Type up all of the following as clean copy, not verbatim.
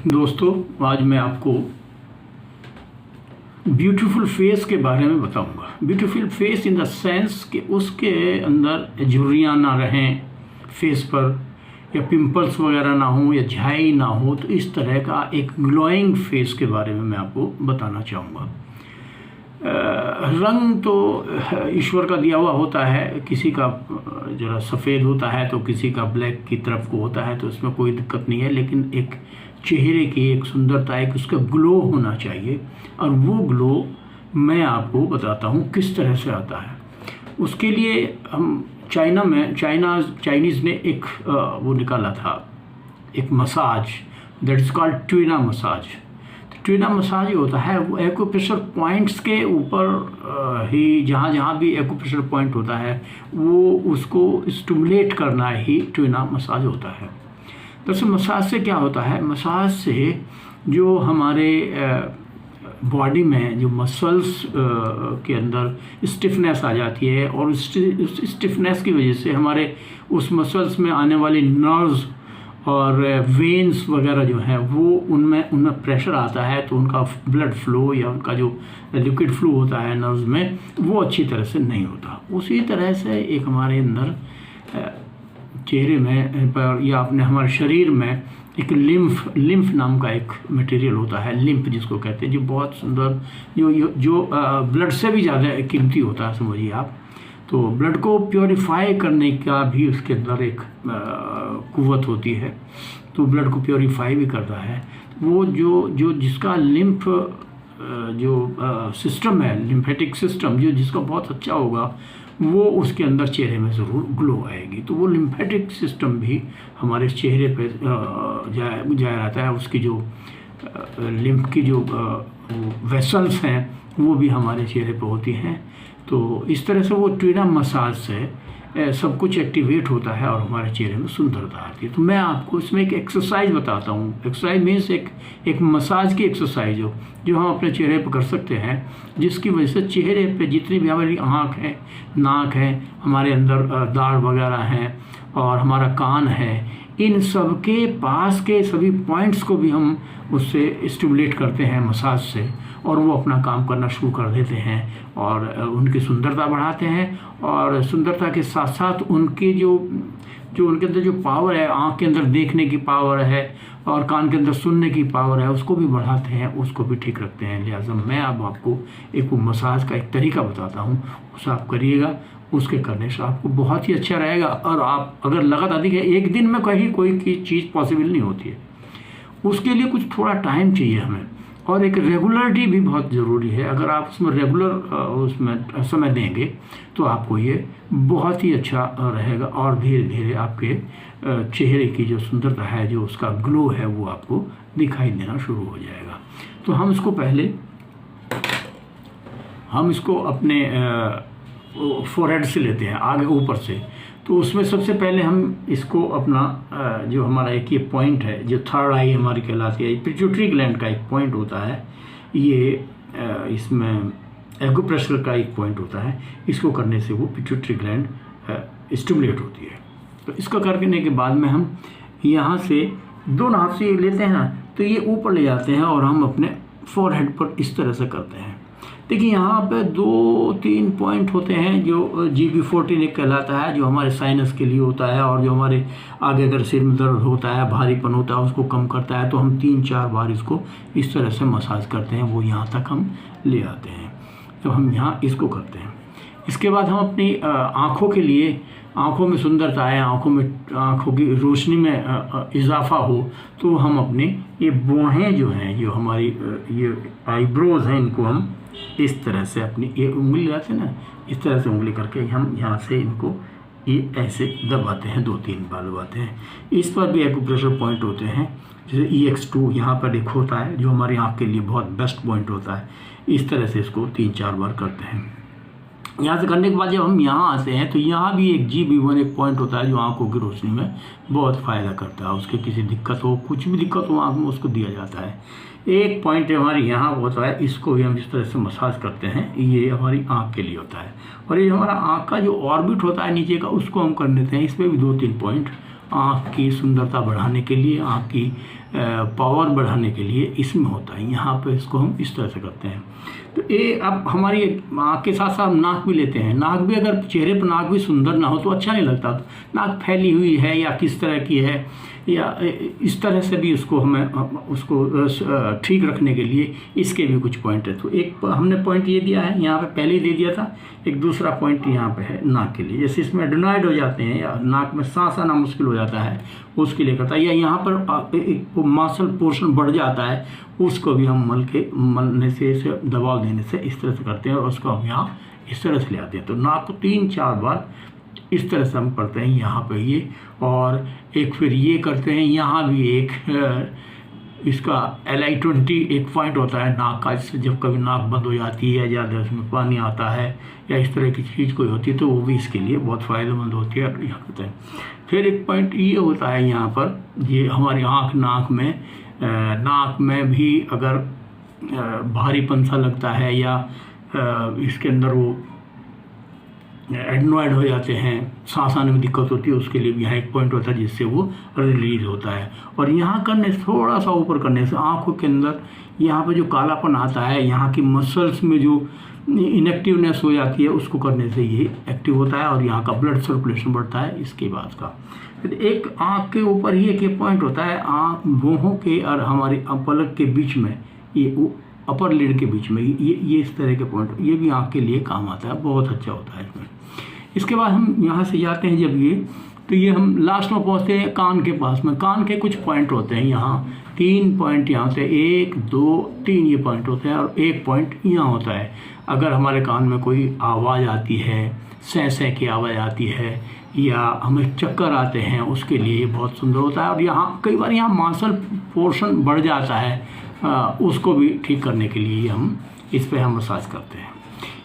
दोस्तों, आज मैं आपको ब्यूटीफुल फेस के बारे में बताऊंगा। Beautiful face in the sense कि उसके अंदर झुर्रियाँ ना रहें फेस पर, या पिंपल्स वगैरह ना हो, या झाई ना हो। तो इस तरह का एक ग्लोइंग फेस के बारे में मैं आपको बताना चाहूँगा। रंग तो ईश्वर का दिया हुआ होता है। किसी का ज़रा सफ़ेद होता है तो किसी का ब्लैक की तरफ को होता है, तो इसमें कोई दिक्कत नहीं है। लेकिन एक चेहरे की एक सुंदरता, एक उसका ग्लो होना चाहिए, और वो ग्लो मैं आपको बताता हूँ किस तरह से आता है। उसके लिए हम चाइनीज़ ने एक वो निकाला था, एक मसाज, दैट इज़ कॉल्ड ट्विना मसाज। ट्विना मसाज ही होता है, वो एक्यूप्रेशर पॉइंट्स के ऊपर ही जहाँ जहाँ भी एक्यूप्रेशर पॉइंट होता है वो उसको स्टिमुलेट करना ही ट्विना मसाज होता है। दरअसल मसाज से क्या होता है, मसाज से जो हमारे बॉडी में जो मसल्स के अंदर स्टिफनेस आ जाती है, और उस स्टिफनेस की वजह से हमारे उस मसल्स में आने वाली नर्व्स और वेन्स वगैरह जो हैं वो उनमें प्रेशर आता है, तो उनका ब्लड फ्लो या उनका जो लिक्विड फ्लो होता है नर्व्स में, वो अच्छी तरह से नहीं होता। उसी तरह से एक हमारे अंदर चेहरे में पर या अपने हमारे शरीर में एक लिम्फ नाम का एक मटेरियल होता है, लिम्फ जिसको कहते हैं, जो बहुत सुंदर, जो ब्लड से भी ज़्यादा कीमती होता है, समझिए आप। तो ब्लड को प्योरीफाई करने का भी उसके अंदर एक कुव्वत होती है, तो ब्लड को प्योरीफाई भी करता है। वो जो जिसका लिम्फ जो सिस्टम है, लिम्फेटिक सिस्टम जो जिसका बहुत अच्छा होगा, वो उसके अंदर चेहरे में ज़रूर ग्लो आएगी। तो वो लिम्फेटिक सिस्टम भी हमारे चेहरे पे जाया रहता है। उसकी जो लिम्फ की जो वेसल्स हैं वो भी हमारे चेहरे पे होती हैं। तो इस तरह से वो ट्विना मसाज से सब कुछ एक्टिवेट होता है और हमारे चेहरे में सुंदरता आती है। तो मैं आपको इसमें एक एक्सरसाइज बताता हूँ। एक्सरसाइज मीन्स एक मसाज की एक्सरसाइज हो जो हम अपने चेहरे पर कर सकते हैं, जिसकी वजह से चेहरे पे जितनी भी हमारी आँख है, नाक है, हमारे अंदर दाढ़ वगैरह हैं और हमारा कान है, इन सब के पास के सभी पॉइंट्स को भी हम उससे स्टिमुलेट करते हैं मसाज से, और वो अपना काम करना शुरू कर देते हैं और उनकी सुंदरता बढ़ाते हैं। और सुंदरता के साथ साथ उनकी जो उनके अंदर जो पावर है, आँख के अंदर देखने की पावर है और कान के अंदर सुनने की पावर है, उसको भी बढ़ाते हैं, उसको भी ठीक रखते हैं। लिहाजा मैं अब आपको एक मसाज का एक तरीका बताता हूँ, उसे आप करिएगा। उसके करने से आपको बहुत ही अच्छा रहेगा। और आप अगर लगत अधिक है, एक दिन में कहीं कोई चीज़ पॉसिबल नहीं होती है, उसके लिए कुछ थोड़ा टाइम चाहिए हमें, और एक रेगुलरिटी भी बहुत ज़रूरी है। अगर आप उसमें रेगुलर उसमें समय देंगे तो आपको ये बहुत ही अच्छा रहेगा, और धीरे धीरे आपके चेहरे की जो सुंदरता है, जो उसका ग्लो है, वो आपको दिखाई देना शुरू हो जाएगा। तो हम इसको अपने फोरहेड से लेते हैं, आगे ऊपर से। तो उसमें सबसे पहले हम इसको अपना जो हमारा एक ये पॉइंट है, जो थर्ड आई हमारी कहलाती है, पिट्यूटरी ग्लैंड का एक पॉइंट होता है, ये इसमें एक्यूप्रेशर का एक पॉइंट होता है। इसको करने से वो पिट्यूटरी ग्लैंड स्टिमुलेट होती है। तो इसका करने के बाद में हम यहाँ से दोनों हाथ से लेते हैं ना, तो ये ऊपर ले जाते हैं और हम अपने फोरहेड पर इस तरह से करते हैं। देखिए यहाँ पे 2-3 पॉइंट होते हैं, जो GB14 एक कहलाता है, जो हमारे साइनस के लिए होता है, और जो हमारे आगे अगर सिर में दर्द होता है, भारीपन होता है, उसको कम करता है। तो हम 3-4 बार इसको इस तरह से मसाज करते हैं, वो यहाँ तक हम ले आते हैं। तो हम यहाँ इसको करते हैं। इसके बाद हम अपनी आँखों के लिए, आँखों में सुंदरता है, आँखों की रोशनी में इजाफा हो, तो हम अपने ये बाहें जो हैं, जो हमारी ये आईब्रोज हैं, इनको हम इस तरह से अपनी ये उंगली लगाते हैं ना, इस तरह से उंगली करके हम यहाँ से इनको ये ऐसे दबाते हैं, 2-3 बार दबाते हैं। इस पर भी एक्यूप्रेशर पॉइंट होते हैं, जैसे EX2 यहाँ पर एक होता है, जो हमारी आँख के लिए बहुत बेस्ट पॉइंट होता है। इस तरह से इसको 3-4 बार करते हैं। यहाँ से करने के बाद जब हम यहाँ आते हैं, तो यहाँ भी एक GB1 एक पॉइंट होता है, जो आँखों की रोशनी में बहुत फ़ायदा करता है। उसके किसी दिक्कत हो, कुछ भी दिक्कत हो आँख में, उसको दिया जाता है। एक पॉइंट हमारे यहाँ होता है, इसको भी हम इस तरह से मसाज करते हैं, ये हमारी आँख के लिए होता है। और ये हमारा आँख का जो ऑर्बिट होता है नीचे का, उसको हम कर लेते हैं। इसमें भी 2-3 पॉइंट आँख की सुंदरता बढ़ाने के लिए, आँख की पावर बढ़ाने के लिए इसमें होता है। यहाँ पे इसको हम इस तरह से करते हैं। तो ये अब हमारी आँख के साथ साथ नाक भी लेते हैं। नाक भी अगर चेहरे पर नाक भी सुंदर ना हो तो अच्छा नहीं लगता। नाक फैली हुई है या किस तरह की है या इस तरह से भी उसको हमें उसको ठीक रखने के लिए इसके भी कुछ पॉइंट है। तो एक हमने पॉइंट ये दिया है, यहाँ पे पहले ही दे दिया था। एक दूसरा पॉइंट यहाँ पे है नाक के लिए, जैसे इसमें एडेनॉइड हो जाते हैं या नाक में सांस आना मुश्किल हो जाता है उसके लिए करता है, या यहाँ पर एक मासल पोर्शन बढ़ जाता है उसको भी हम मलने से इसे दबाव देने से इस तरह से करते हैं और उसको हम यहाँ इस तरह से ले आते हैं। तो नाक को 3-4 बार इस तरह से हम करते हैं यहाँ पे ये, और एक फिर ये करते हैं यहाँ भी एक इसका LI20 एक पॉइंट होता है नाक का, जिससे जब कभी नाक बंद हो जाती है या ज़्यादा उसमें पानी आता है या इस तरह की चीज़ कोई होती है तो वो भी इसके लिए बहुत फ़ायदेमंद होती है। यहाँ करते हैं। फिर एक पॉइंट ये होता है यहाँ पर, ये हमारी नाक में भी अगर भारीपन सा लगता है या इसके अंदर वो एडनॉइड हो जाते हैं, सांस आने में दिक्कत होती है, उसके लिए भी यहाँ एक पॉइंट होता है जिससे वो रिलीज होता है। और यहाँ करने से थोड़ा सा ऊपर करने से आँखों के अंदर यहाँ पे जो कालापन आता है, यहाँ की मसल्स में जो इनएक्टिवनेस हो जाती है उसको करने से ये एक्टिव होता है और यहाँ का ब्लड सर्कुलेशन बढ़ता है। इसके बाद का फिर एक आँख के ऊपर ही एक पॉइंट होता है, भौहों के और हमारे पलक के बीच में, ये अपर लिड के बीच में ये इस तरह के पॉइंट, ये भी आँख के लिए काम आता है, बहुत अच्छा होता है इसमें। इसके बाद हम यहाँ से जाते हैं जब ये, तो ये हम लास्ट में पहुँचते हैं कान के पास में। कान के कुछ पॉइंट होते हैं, यहाँ 3 पॉइंट यहाँ से 1, 2, 3 ये पॉइंट होते हैं और एक पॉइंट यहाँ होता है। अगर हमारे कान में कोई आवाज़ आती है, सह की आवाज़ आती है या हमें चक्कर आते हैं, उसके लिए ये बहुत सुंदर होता है। और यहाँ कई बार यहाँ मांसल पोर्शन बढ़ जाता है, उसको भी ठीक करने के लिए हम इस पर हम मसाज करते हैं।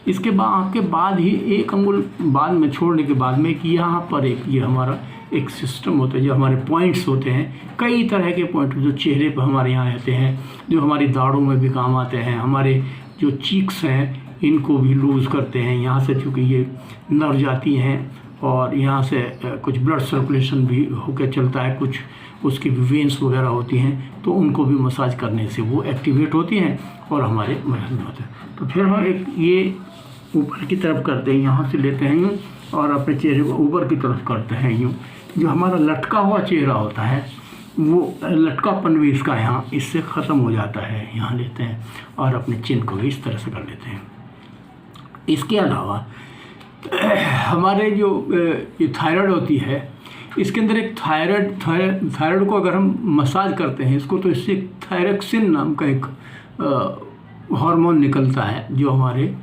इसके बाद ही एक अंगुल बाद में छोड़ने के बाद में कि यहाँ पर ये हमारा एक सिस्टम होता है, जो हमारे पॉइंट्स होते हैं, कई तरह के पॉइंट जो चेहरे पर हमारे यहाँ रहते हैं, जो हमारी दाढ़ों में भी काम आते हैं। हमारे जो चीक्स हैं इनको भी लूज़ करते हैं, यहाँ से चूँकि ये नर्व जाती हैं और यहाँ से कुछ ब्लड सर्कुलेशन भी होकर चलता है, कुछ उसकी वेन्स वगैरह होती हैं, तो उनको भी मसाज करने से वो एक्टिवेट होती हैं और हमारे मदद में होता है। तो फिर हम एक ये ऊपर की तरफ करते हैं, यहाँ से लेते हैं यूँ और अपने चेहरे को ऊपर की तरफ करते हैं यूँ। जो हमारा लटका हुआ चेहरा होता है वो लटकापन भी इसका यहाँ इससे ख़त्म हो जाता है। यहाँ लेते हैं और अपने चिन को भी इस तरह से कर लेते हैं। इसके अलावा हमारे जो ये थायराइड होती है, इसके अंदर एक थायराइड को अगर हम मसाज करते हैं इसको, तो इससे थायरक्सिन नाम का एक हार्मोन निकलता है जो हमारे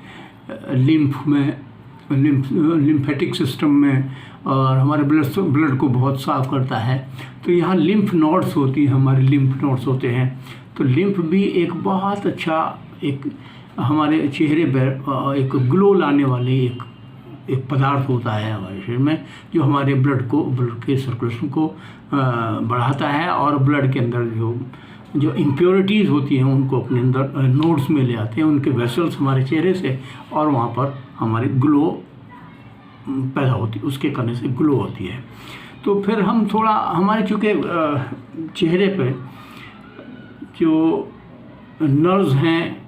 लिम्फेटिक सिस्टम में और हमारे ब्लड को बहुत साफ़ करता है। तो यहाँ लिम्फ नोड्स होती हैं, हमारे लिम्फ नोड्स होते हैं। तो लिम्फ भी एक बहुत अच्छा एक हमारे चेहरे पर एक ग्लो लाने वाले एक पदार्थ होता है हमारे शरीर में, जो हमारे ब्लड के सर्कुलेशन को बढ़ाता है और ब्लड के अंदर जो इम्प्योरिटीज़ होती हैं उनको अपने अंदर नोड्स में ले आते हैं, उनके वेसल्स हमारे चेहरे से, और वहाँ पर हमारी ग्लो पैदा होती है, उसके करने से ग्लो होती है। तो फिर हम थोड़ा हमारे चूँकि चेहरे पे जो नर्व्स हैं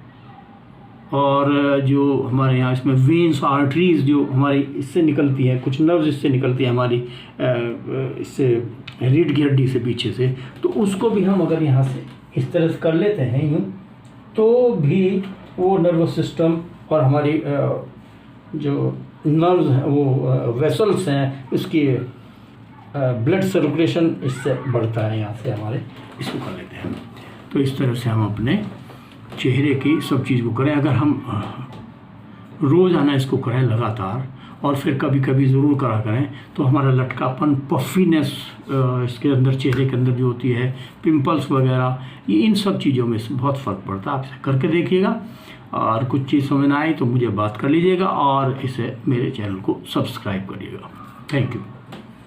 और जो हमारे यहाँ इसमें वेन्स आर्टरीज जो हमारी इससे निकलती है, कुछ नर्व्स इससे निकलती है हमारी इससे रीढ़ की हड्डी से पीछे से, तो उसको भी हम अगर यहाँ से इस तरह से कर लेते हैं यूँ, तो भी वो नर्वस सिस्टम और हमारी जो नर्व्स हैं वो वेसल्स हैं, उसकी ब्लड सर्कुलेशन इससे बढ़ता है। यहाँ से हमारे इसको कर लेते हैं। तो इस तरह से हम अपने चेहरे की सब चीज़ को करें। अगर हम रोज़ाना इसको करें लगातार और फिर कभी कभी ज़रूर करा करें, तो हमारा लटकापन, पफीनेस इसके अंदर चेहरे के अंदर जो होती है, पिंपल्स वगैरह, ये इन सब चीज़ों में बहुत फ़र्क पड़ता है। आप इसे करके देखिएगा और कुछ चीज़ समझ ना आई तो मुझे बात कर लीजिएगा और इसे मेरे चैनल को सब्सक्राइब करिएगा। Thank you.